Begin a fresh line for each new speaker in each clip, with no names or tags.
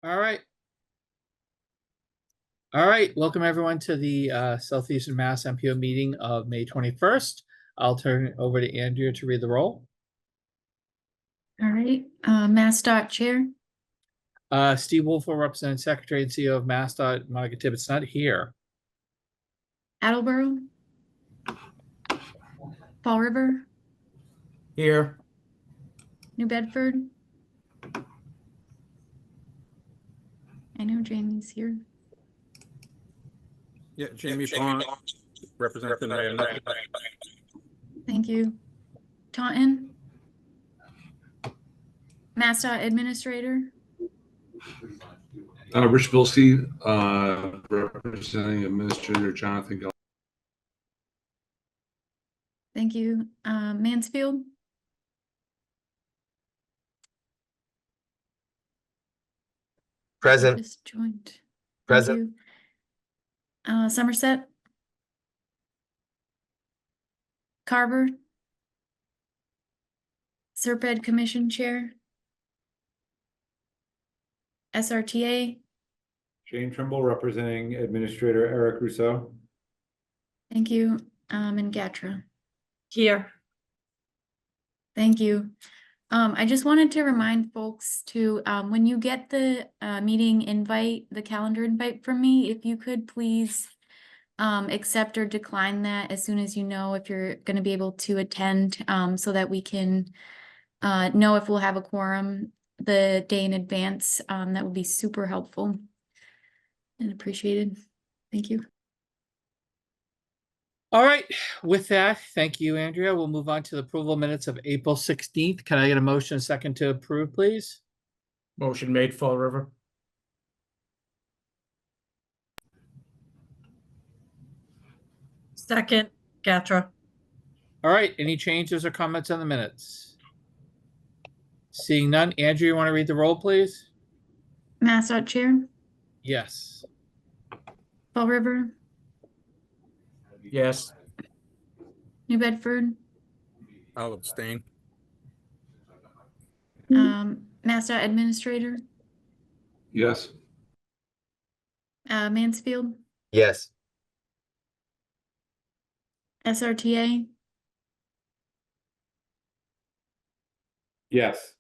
All right. All right. Welcome everyone to the Southeastern Mass MPO meeting of May 21st. I'll turn it over to Andrea to read the roll.
All right. MassDOT Chair.
Steve Wolfel, Representative Secretary and CEO of MassDOT. Monica Tippett's not here.
Attleboro. Fall River.
Here.
New Bedford. I know Jamie's here.
Yeah, Jamie Pond, Representative Mayor.
Thank you. Taunton. MassDOT Administrator.
Rich Bilski, representing Administrator Jonathan Gell.
Thank you. Mansfield.
Present.
Just joined.
Present.
Thank you. Somerset. Carver. SRPEDD Commission Chair. SRTA.
Shane Trimble, representing Administrator Eric Rousseau.
Thank you. And Gatra.
Here.
Thank you. I just wanted to remind folks to, when you get the meeting invite, the calendar invite from me, if you could please accept or decline that as soon as you know if you're going to be able to attend, so that we can know if we'll have a quorum the day in advance. That would be super helpful and appreciated. Thank you.
All right. With that, thank you, Andrea. We'll move on to the approval minutes of April 16th. Can I get a motion and a second to approve, please?
Motion made, Fall River.
Second, Gatra.
All right. Any changes or comments on the minutes? Seeing none. Andrea, you want to read the roll, please?
MassDOT Chair.
Yes.
Fall River.
Yes.
New Bedford.
I'll abstain.
MassDOT Administrator.
Yes.
Mansfield.
Yes.
SRTA.
Yes.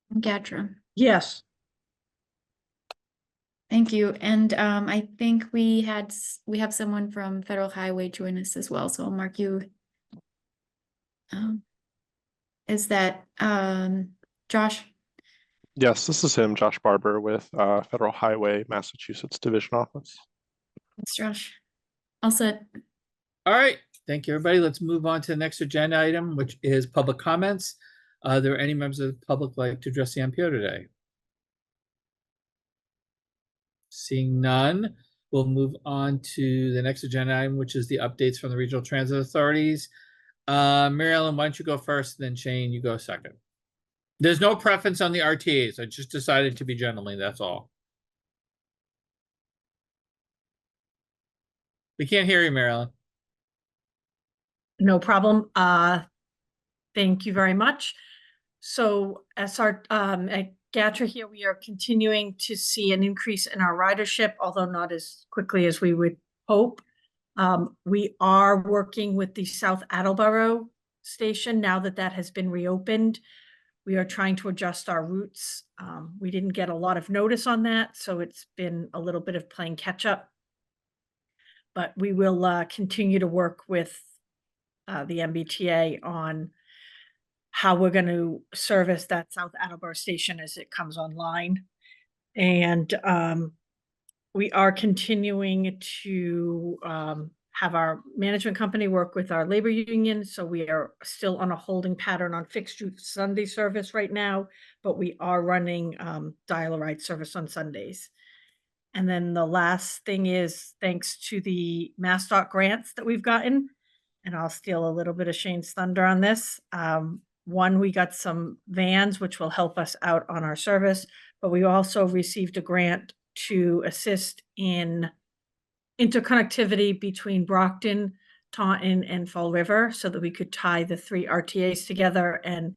And Gatra.
Yes.
Thank you. And I think we have someone from Federal Highway join us as well. So I'll mark you. Is that Josh?
Yes, this is him, Josh Barber with Federal Highway, Massachusetts Division Office.
Thanks, Josh. All set.
All right. Thank you, everybody. Let's move on to the next agenda item, which is public comments. Are there any members of the public like to address the MPO today? Seeing none, we'll move on to the next agenda item, which is the updates from the regional transit authorities. Mary Ellen, why don't you go first, then Shane, you go second. There's no preference on the RTAs. I just decided to be gentlemanly, that's all. We can't hear you, Mary Ellen.
No problem. Thank you very much. So as our at Gatra here, we are continuing to see an increase in our ridership, although not as quickly as we would hope. We are working with the South Attleboro station now that that has been reopened. We are trying to adjust our routes. We didn't get a lot of notice on that, so it's been a little bit of playing catch up. But we will continue to work with the MBTA on how we're going to service that South Attleboro station as it comes online. And we are continuing to have our management company work with our labor union. So we are still on a holding pattern on fixed route Sunday service right now, but we are running dial-a-ride service on Sundays. And then the last thing is thanks to the MassDOT grants that we've gotten, and I'll steal a little bit of Shane's thunder on this. One, we got some vans, which will help us out on our service, but we also received a grant to assist in interconnectivity between Brockton, Taunton, and Fall River so that we could tie the 3 RTAs together and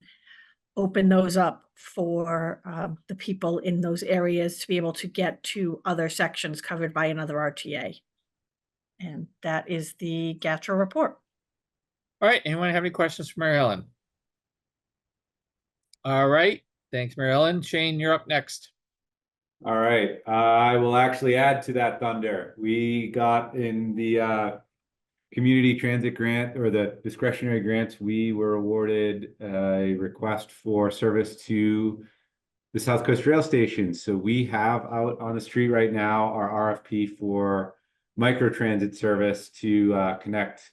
open those up for the people in those areas to be able to get to other sections covered by another RTA. And that is the GATRA report.
All right, anyone have any questions for Mary Ellen? All right, thanks, Mary Ellen. Shane, you're up next.
All right, I will actually add to that thunder. We got in the community transit grant, or the discretionary grants, we were awarded a request for service to the South Coast Rail Station. So we have out on the street right now our RFP for micro transit service to connect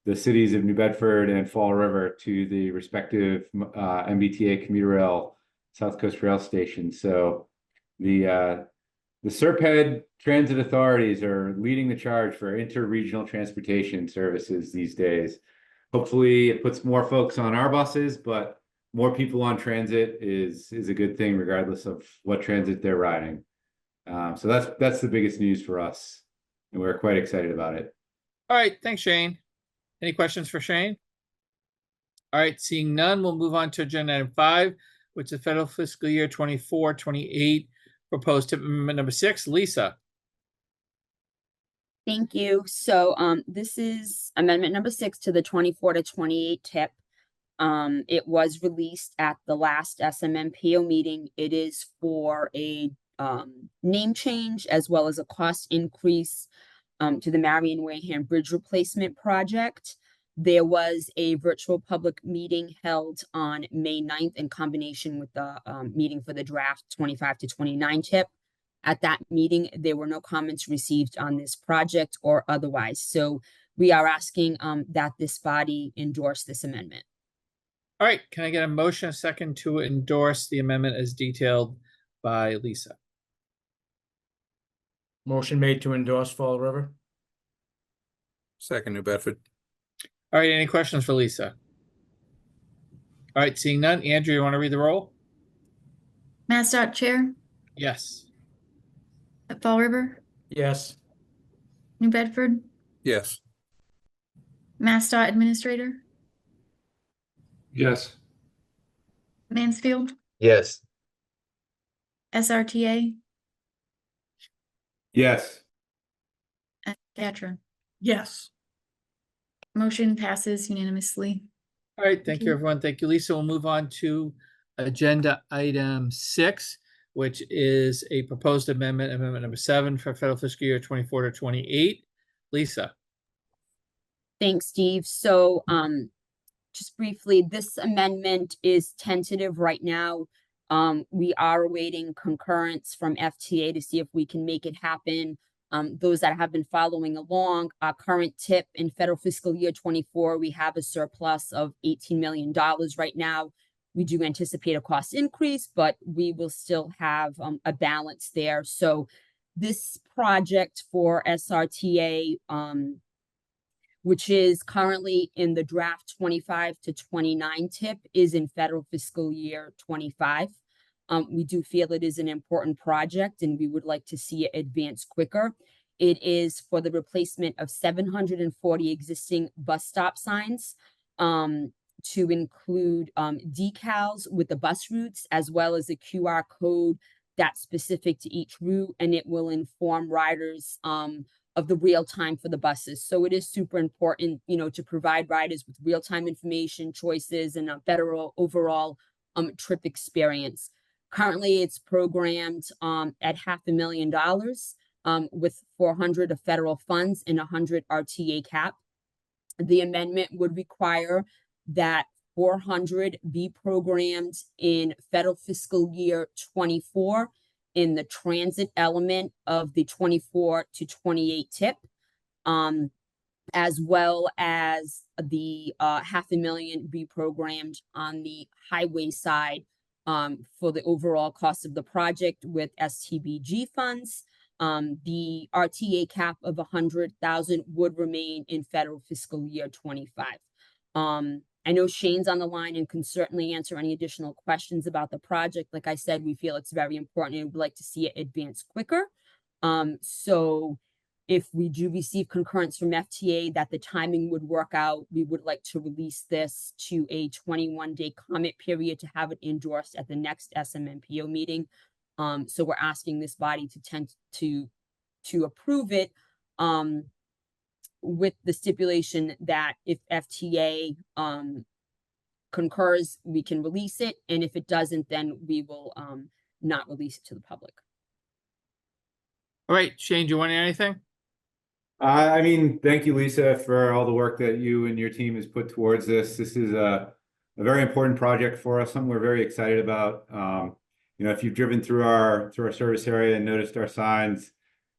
the cities of New Bedford and Fall River to the respective MBTA commuter rail South Coast Rail Station. So the SRPEDD transit authorities are leading the charge for interregional transportation services these days. Hopefully it puts more folks on our buses, but more people on transit is a good thing regardless of what transit they're riding. So that's the biggest news for us, and we're quite excited about it.
All right, thanks, Shane. Any questions for Shane? All right, seeing none, we'll move on to agenda item 5, which is federal fiscal year 24-28 proposed tip amendment number 6. Lisa.
Thank you. So this is amendment number 6 to the 24-28 tip. It was released at the last SMMPO meeting. It is for a name change as well as a cost increase to the Marion Wareham Bridge Replacement Project. There was a virtual public meeting held on May 9th in combination with the meeting for the draft 25-29 tip. At that meeting, there were no comments received on this project or otherwise. So we are asking that this body endorse this amendment.
All right, can I get a motion, a second, to endorse the amendment as detailed by Lisa?
Motion made to endorse Fall River. Second, New Bedford.
All right, any questions for Lisa? All right, seeing none, Andrew, you want to read the roll?
MassDOT Chair,
Yes.
Fall River,
Yes.
New Bedford,
Yes.
MassDOT Administrator,
Yes.
Mansfield,
Yes.
SRTA,
Yes.
and GATRA.
Yes.
Motion passes unanimously.
All right, thank
Thank
you,
you.
everyone. Thank you, Lisa. We'll move on to agenda item 6, which is a proposed amendment, amendment number 7 for federal fiscal year 24-28. Lisa.
Thanks, Steve. So just briefly, this amendment is tentative right now. We are awaiting concurrence from FTA to see if we can make it happen. Those that have been following along, our current tip in federal fiscal year 24, we have a surplus of $18 million right now. We do anticipate a cost increase, but we will still have a balance there. So this project for SRTA, which is currently in the draft 25-29 tip, is in federal fiscal year 25. We do feel it is an important project and we would like to see it advance quicker. It is for the replacement of 740 existing bus stop signs to include decals with the bus routes, as well as a QR code that's specific to each route, and it will inform riders of the real time for the buses. So it is super important, to provide riders with real-time information, choices, and a better overall trip experience. Currently, it's programmed at $500,000 with 400 of federal funds and 100 RTA cap. The amendment would require that 400 be programmed in federal fiscal year 24 in the transit element of the 24-28 tip, as well as the $500,000 be programmed on the highway side for the overall cost of the project with STBG funds. The RTA cap of 100,000 would remain in federal fiscal year 25. I know Shane's on the line and can certainly answer any additional questions about the project. Like I said, we feel it's very important and we'd like to see it advance quicker. So if we do receive concurrence from FTA that the timing would work out, we would like to release this to a 21-day comment period to have it endorsed at the next SMMPO meeting. So we're asking this body to approve it, with the stipulation that if FTA concurs, we can release it, and if it doesn't, then we will not release it to the public.
All right, Shane, do you want anything?
I mean, thank you, Lisa, for all the work that you and your team has put towards this. This is a very important project for us, something we're very excited about. You know, if you've driven through our service area and noticed our signs,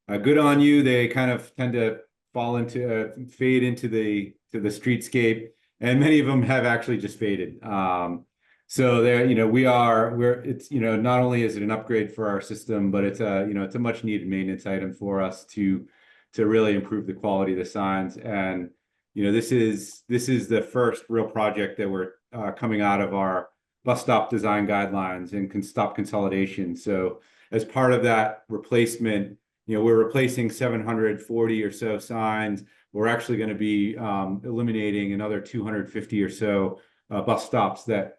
good on you. They kind of tend to fall into fade into the streetscape, and many of them have actually just faded. So there, you know, it's, you know, not only is it an upgrade for our system, but it's a, you know, it's a much needed maintenance item for us to really improve the quality of the signs. And, you know, this is the first real project that we're coming out of our bus stop design guidelines and stop consolidation. So as part of that replacement, you know, we're replacing 740 or so signs. We're actually going to be eliminating another 250 or so bus stops that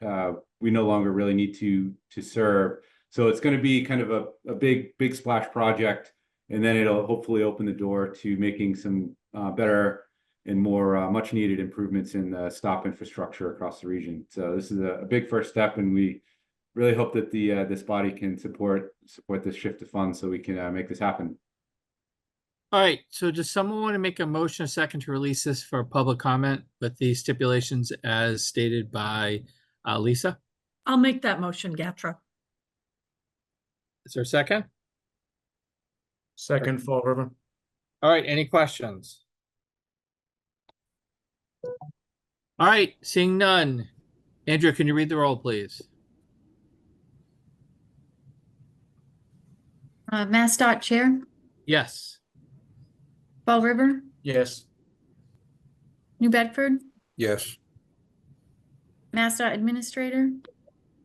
we no longer really need to serve. So it's going to be kind of a big splash project, and then it'll hopefully open the door to making some better and more much needed improvements in the stop infrastructure across the region. So this is a big first step, and we really hope that this body can support this shift of funds so we can make this happen.
All right, so does someone want to make a motion, a second, to release this for public comment with the stipulations as stated by Lisa?
I'll make that motion, Gatra.
Is there a second?
Second, Fall River.
All right, any questions? All right, seeing none. Andrew, can you read the roll, please?
MassDOT Chair,
Yes.
Fall River,
Yes.
New Bedford,
Yes.
MassDOT Administrator,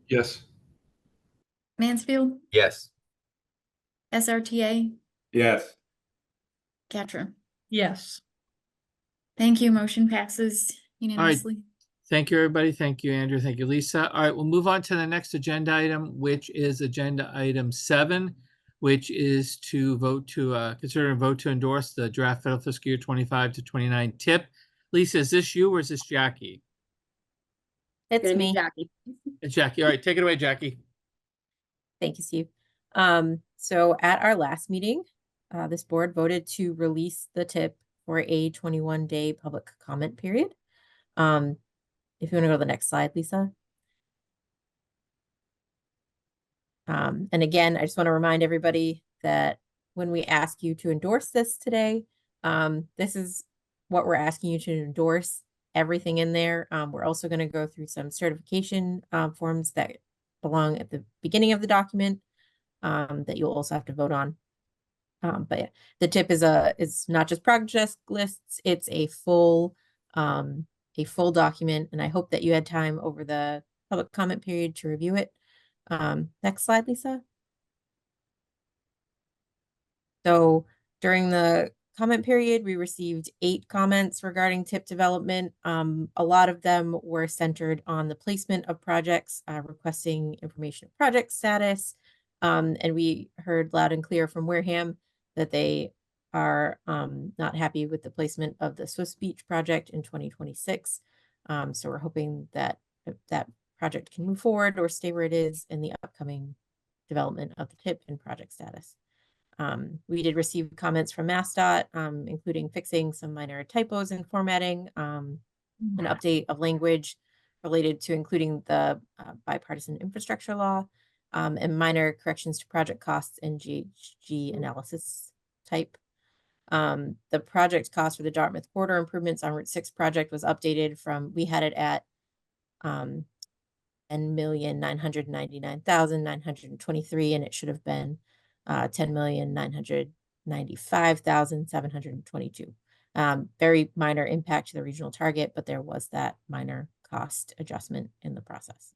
Yes.
Mansfield,
Yes.
SRTA,
Yes.
Gatra.
Yes.
Thank you. Motion passes unanimously.
Thank you, everybody. Thank you, Andrew. Thank you, Lisa. All right, we'll move on to the next agenda item, which is agenda item 7, which is to vote to consider and vote to endorse the draft federal fiscal year 25 to 29 tip. Lisa, is this you or is this Jackie?
Gonna
It's
be
me.
Jackie.
It's Jackie. All right, take it away, Jackie.
Thank you, Steve. So at our last meeting, this board voted to release the tip for a 21-day public comment period. If you want to go to the next slide, Lisa. And again, I just want to remind everybody that when we ask you to endorse this today, this is what we're asking you to endorse, everything in there. We're also going to go through some certification forms that belong at the beginning of the document that you'll also have to vote on. But yeah, the tip is not just project lists, it's a full document, and I hope that you had time over the public comment period to review it. Next slide, Lisa. So during the comment period, we received 8 comments regarding tip development. A lot of them were centered on the placement of projects, requesting information of project status. And we heard loud and clear from Wareham that they are not happy with the placement of the Swiss Beach project in 2026. So we're hoping that that project can move forward or stay where it is in the upcoming development of the tip and project status. We did receive comments from MassDOT, including fixing some minor typos in formatting, an update of language related to including the bipartisan infrastructure law, and minor corrections to project costs and GHG analysis type. The project cost for the Dartmouth border improvements on Route 6 project was updated from, we had it at $10,999,923, and it should have been $10,995,722. Very minor impact to the regional target, but there was that minor cost adjustment in the process.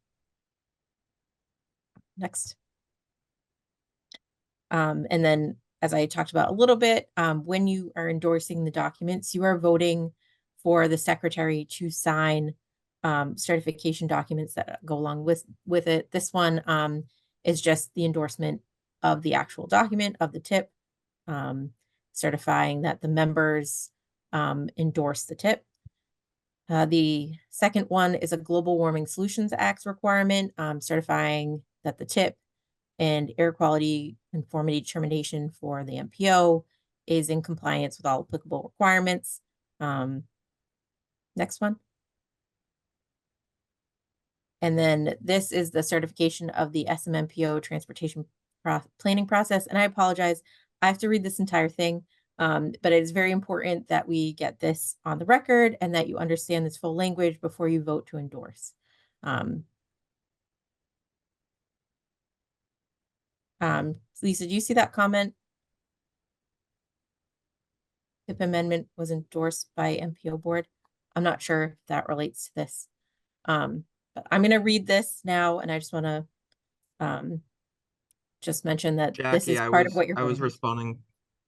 Next. And then as I talked about a little bit, when you are endorsing the documents, you are voting for the secretary to sign certification documents that go along with it. This one is just the endorsement of the actual document of the tip, certifying that the members endorse the tip. The second one is a Global Warming Solutions Act requirement, certifying that the tip and air quality conformity determination for the MPO is in compliance with all applicable requirements. Next one. And then this is the certification of the SMMPO transportation planning process. And I apologize, I have to read this entire thing, but it is very important that we get this on the record and that you understand this full language before you vote to endorse. Lisa, do you see that comment? TIP amendment was endorsed by MPO board. I'm not sure if that relates to this. But I'm going to read this now, and I just want to just mention that this
Jackie,
is part of what you're
I was
voting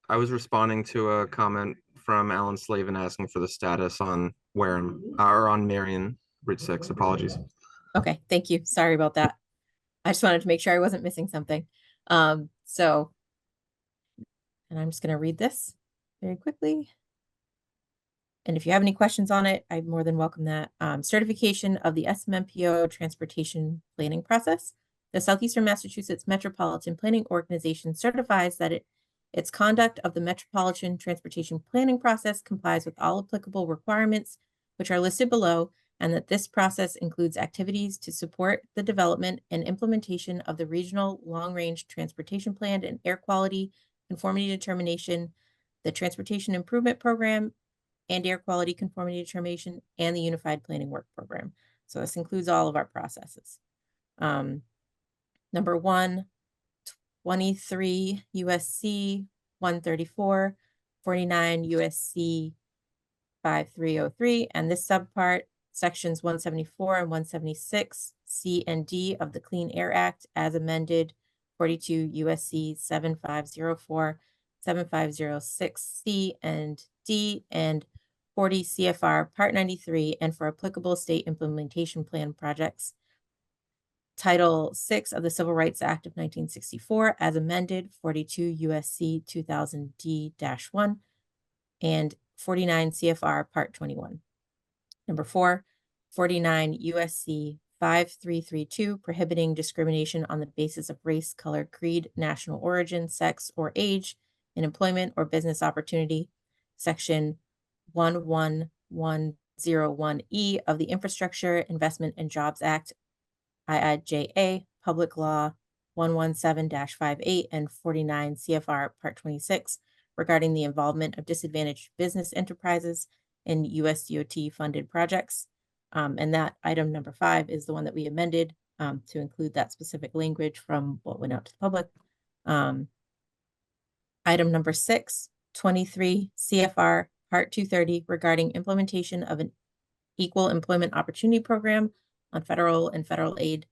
on.
responding to a comment from Alan Slavin asking for the status on Wareham or on Marion Route 6. Apologies.
Okay, thank you. Sorry about that. I just wanted to make sure I wasn't missing something. And I'm just going to read this very quickly. And if you have any questions on it, I more than welcome that. Certification of the SMMPO transportation planning process. The Southeastern Massachusetts Metropolitan Planning Organization certifies that its conduct of the Metropolitan Transportation Planning process complies with all applicable requirements, which are listed below, and that this process includes activities to support the development and implementation of the Regional Long-Range Transportation Plan and Air Quality Conformity Determination, the Transportation Improvement Program, and Air Quality Conformity Determination, and the Unified Planning Work Program. So this includes all of our processes. Number 1, 23 USC 134, 49 USC 5303, and this subpart, sections 174 and 176 C and D of the Clean Air Act as amended, 42 USC 7504, 7506 C and D, and 40 CFR Part 93, and for applicable state implementation plan projects, Title 6 of the Civil Rights Act of 1964 as amended, 42 USC 2000 D-1, and 49 CFR Part 21. Number 4, 49 USC 5332, prohibiting discrimination on the basis of race, color, creed, national origin, sex, or age in employment or business opportunity. Section 11101E of the Infrastructure Investment and Jobs Act, IIJA, Public Law 117-58, and 49 CFR Part 26, regarding the involvement of disadvantaged business enterprises in USDOT funded projects. And that item number 5 is the one that we amended to include that specific language from what went out to the public. Item number 6, 23 CFR Part 230, regarding implementation of an equal employment opportunity program on federal and federal aid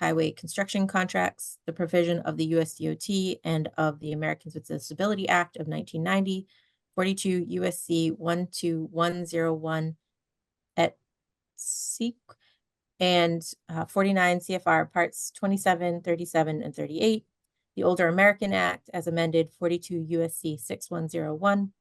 highway construction contracts, the provision of the USDOT and of the Americans with Disability Act of 1990, 42 USC 12101 et seq, and 49 CFR Parts 27, 37, and 38, the Older American Act as amended, 42 USC 6101,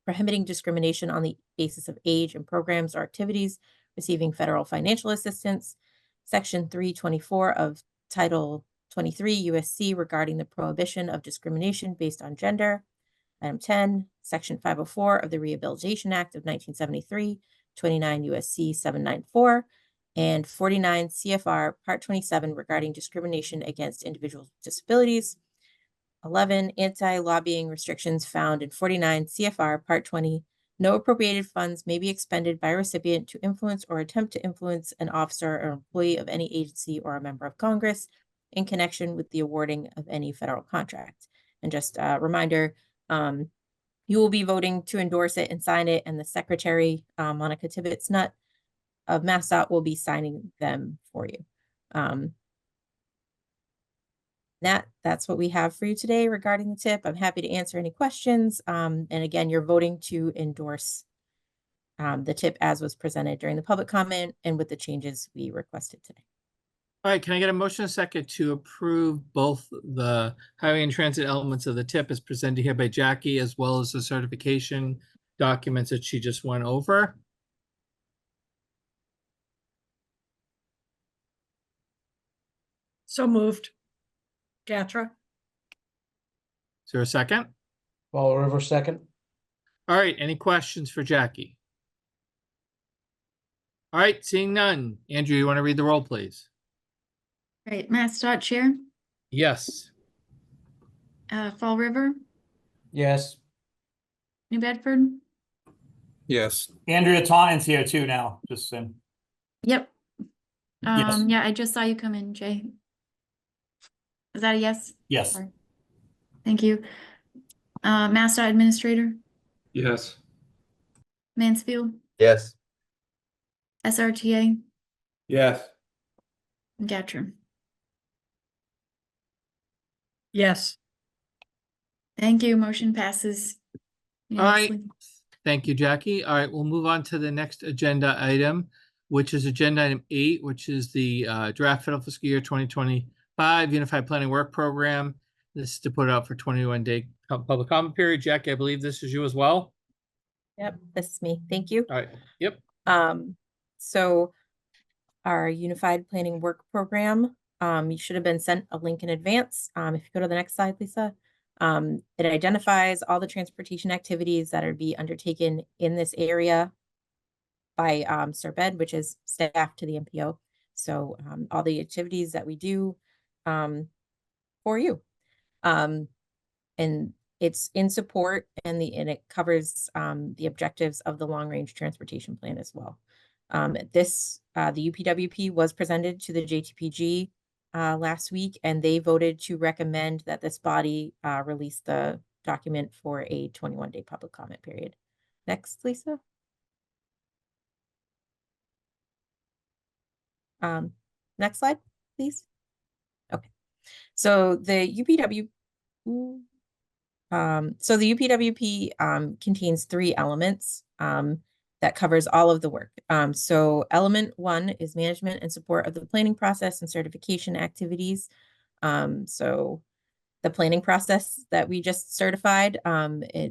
prohibiting discrimination on the basis of age in programs or activities receiving federal financial assistance, Section 324 of Title 23 USC regarding the prohibition of discrimination based on gender. Item 10, Section 504 of the Rehabilitation Act of 1973, 29 USC 794, and 49 CFR Part 27 regarding discrimination against individuals with disabilities. 11, anti-lobbying restrictions found in 49 CFR Part 20. No appropriated funds may be expended by a recipient to influence or attempt to influence an officer or employee of any agency or a member of Congress in connection with the awarding of any federal contract. And just a reminder, you will be voting to endorse it and sign it, and the Secretary, Monica Tibbetts-Nutt of MassDOT, will be signing them for you. That that's what we have for you today regarding the tip. I'm happy to answer any questions. And again, you're voting to endorse the tip as was presented during the public comment and with the changes we requested today.
All right, can I get a motion, a second, to approve both the highway and transit elements of the tip as presented here by Jackie, as well as the certification documents that she just went over?
So moved. Gatra.
Is there a second?
Fall River, second.
All right, any questions for Jackie? All right, seeing none. Andrew, you want to read the roll, please?
Right, MassDOT Chair,
Yes.
Fall River,
Yes.
New Bedford.
Yes.
Andrea Taunton's here too now, just saying.
Yep.
Yes.
Yeah, I just saw you come in, Jay. Is that a yes?
Yes.
Sorry. Thank you. MassDOT Administrator,
Yes.
Mansfield,
Yes.
SRTA,
Yes.
and Gatra.
Yes.
Thank you. Motion passes.
All right.
unanimously.
Thank you, Jackie. All right, we'll move on to the next agenda item, which is agenda item 8, which is the draft federal fiscal year 2025 Unified Planning Work Program. This is to put out for 21-day public comment period. Jackie, I believe this is you as well.
Yep, this is me. Thank you.
All right. Yep.
So our Unified Planning Work Program, you should have been sent a link in advance. If you go to the next slide, Lisa, it identifies all the transportation activities that are to be undertaken in this area by SRPEDD, which is staff to the MPO. So all the activities that we do for you. And it's in support and it covers the objectives of the long range transportation plan as well. The UPWP was presented to the JTPG last week, and they voted to recommend that this body release the document for a 21-day public comment period. Next, Lisa. Next slide, please. Okay. So the UPWP contains 3 elements that covers all of the work. So element 1 is management and support of the planning process and certification activities. So the planning process that we just certified,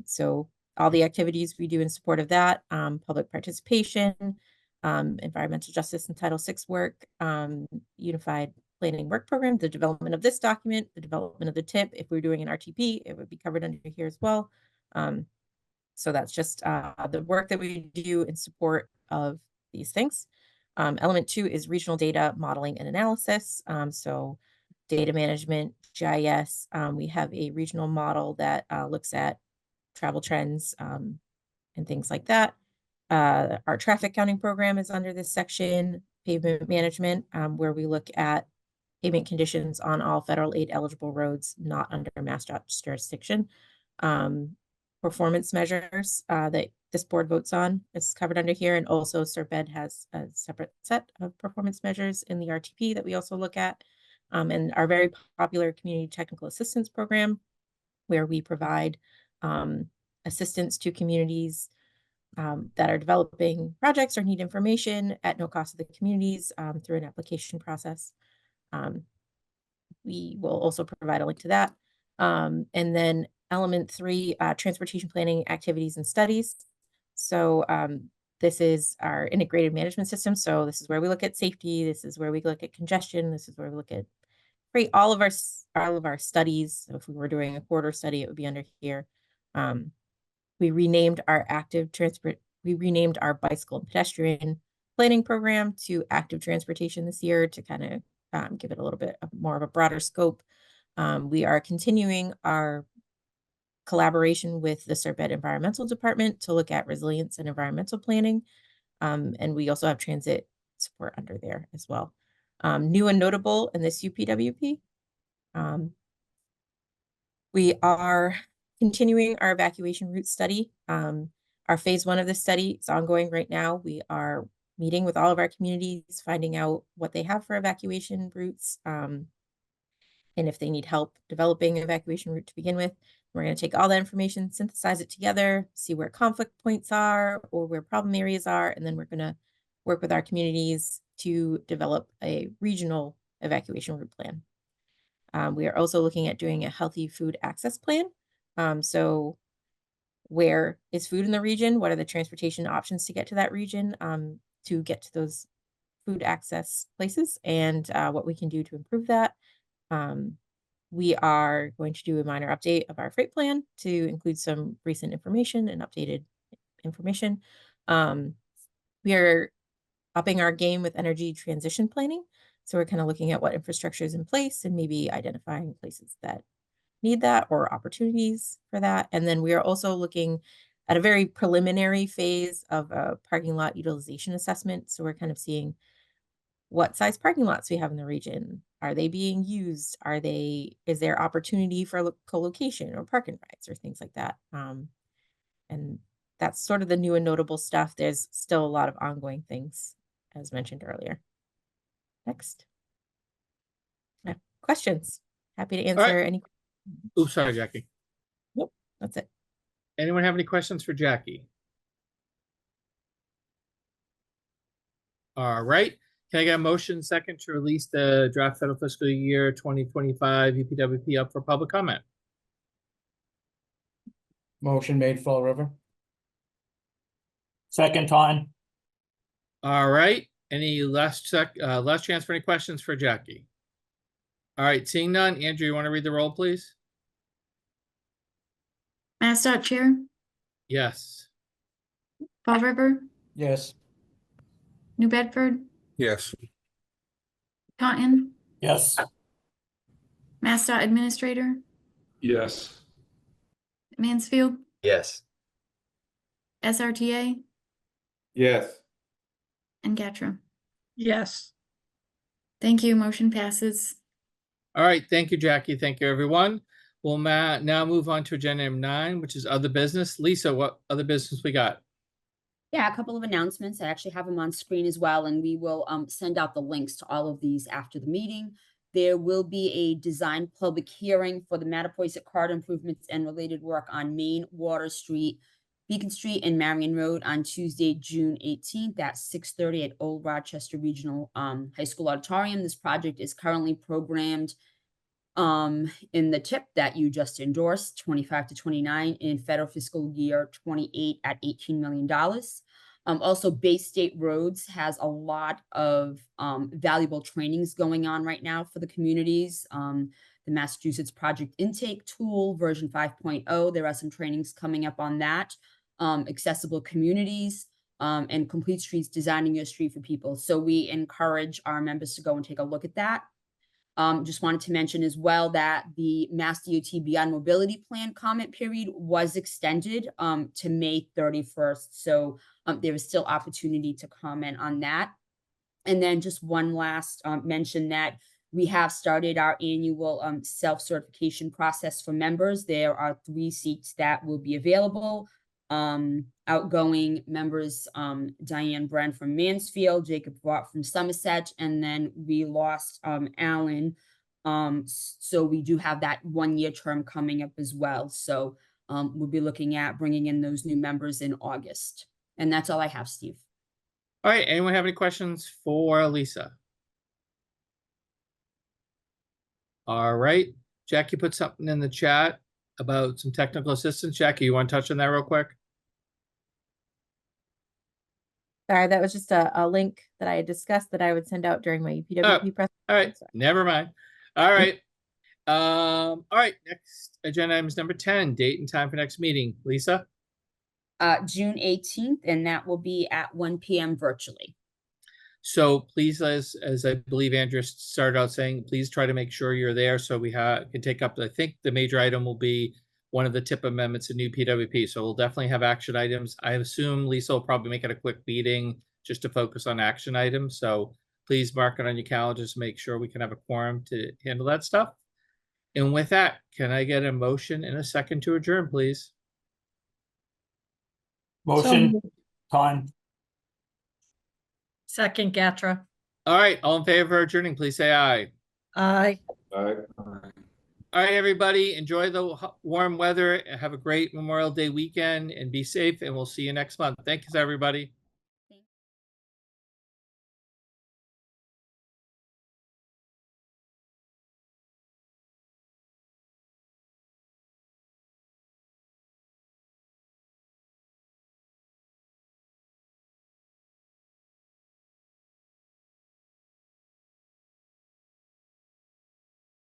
so all the activities we do in support of that, public participation, environmental justice and Title VI work, unified planning work program, the development of this document, the development of the tip. If we're doing an RTP, it would be covered under here as well. So that's just the work that we do in support of these things. Element 2 is regional data modeling and analysis. So data management, GIS. We have a regional model that looks at travel trends and things like that. Our traffic counting program is under this section. Pavement management, where we look at pavement conditions on all federal aid eligible roads not under MassDOT's jurisdiction. Performance measures that this board votes on is covered under here, and also SRPEDD has a separate set of performance measures in the RTP that we also look at, and our very popular community technical assistance program, where we provide assistance to communities that are developing projects or need information at no cost to the communities through an application process. We will also provide a link to that. And then element 3, transportation planning activities and studies. So this is our integrated management system. So this is where we look at safety. This is where we look at congestion. This is where we look at all of our studies. So if we were doing a corridor study, it would be under here. We renamed our bicycle and pedestrian planning program to active transportation this year to kind of give it a little bit more of a broader scope. We are continuing our collaboration with the SRPEDD Environmental Department to look at resilience and environmental planning. And we also have transit support under there as well. New and notable in this UPWP, we are continuing our evacuation route study. Our phase 1 of this study is ongoing right now. We are meeting with all of our communities, finding out what they have for evacuation routes. And and if they need help developing an evacuation route to begin with. We're going to take all that information, synthesize it together, see where conflict points are or where problem areas are, and then we're going to work with our communities to develop a regional evacuation route plan. We are also looking at doing a healthy food access plan. So where is food in the region? What are the transportation options to get to that region, to get to those food access places, and what we can do to improve that. We are going to do a minor update of our freight plan to include some recent information and updated information. We are upping our game with energy transition planning. So we're kind of looking at what infrastructure is in place and maybe identifying places that need that or opportunities for that. And then we are also looking at a very preliminary phase of a parking lot utilization assessment. So we're kind of seeing what size parking lots we have in the region. Are they being used? Is there opportunity for co-location or parking rides or things like that? And that's sort of the new and notable stuff. There's still a lot of ongoing things, as mentioned earlier. Next. Questions? Happy to answer any.
Oops, sorry, Jackie.
Nope, that's it.
Anyone have any questions for Jackie? All right. Can I get a motion second to release the draft federal fiscal year 2025 UPWP up for public comment?
Motion made, Fall River.
Second time.
All right. Any last chance for any questions for Jackie? All right. Seeing none, Andrew, you want to read the roll, please?
MassDOT Chair,
Yes.
Fall River,
Yes.
New Bedford,
Yes.
Taunton,
Yes.
MassDOT Administrator,
Yes.
Mansfield,
Yes.
SRTA,
Yes.
and Gatra.
Yes.
Thank you. Motion passes.
All right. Thank you, Jackie. Thank you, everyone. We'll now move on to agenda item 9, which is other business. Lisa, what other business we got?
Yeah, a couple of announcements. I actually have them on screen as well, and we will send out the links to all of these after the meeting. There will be a design public hearing for the Mattapoisett Corridor improvements and related work on Main, Water Street, Beacon Street, and Marion Road on Tuesday, June 18th at 6:30 at Old Rochester Regional High School Auditorium. This project is currently programmed in the tip that you just endorsed, 25 to 29 in federal fiscal year 28 at $18 million. Also, Bay State Roads has a lot of valuable trainings going on right now for the communities. The Massachusetts Project Intake Tool version 5.0, there are some trainings coming up on that. Accessible communities, and Complete Streets, designing your street for people. So we encourage our members to go and take a look at that. Just wanted to mention as well that the Mass DOT Beyond Mobility Plan comment period was extended to May 31st. So there is still opportunity to comment on that. And then just one last mention that we have started our annual self-certification process for members. There are 3 seats that will be available. Outgoing members, Diane Bren from Mansfield, Jacob Vaught from Somerset, and then we lost Alan. So we do have that 1-year term coming up as well. So we'll be looking at bringing in those new members in August. And that's all I have, Steve.
All right. Anyone have any questions for Lisa? All right. Jackie put something in the chat about some technical assistance. Jackie, you want to touch on that real quick?
Sorry, that was just a link that I had discussed that I would send out during my UPWP press.
All right. Never mind. All right. All right. Next agenda item is number 10, date and time for next meeting. Lisa?
June 18th, and that will be at 1 p.m. virtually.
So please, as I believe Andrew started out saying, please try to make sure you're there so we can take up, I think the major item will be one of the tip amendments in new PWP. So we'll definitely have action items. I assume Lisa will probably make it a quick meeting just to focus on action items. So please mark it on your calendars to make sure we can have a quorum to handle that stuff. And with that, can I get a motion and a second to adjourn, please?
Motion. Time.
Second, Gatra.
All right. All in favor of adjourning, please say aye.
Aye.
All right.
All right, everybody, enjoy the warm weather. Have a great Memorial Day weekend and be safe, and we'll see you next month. Thanks, everybody.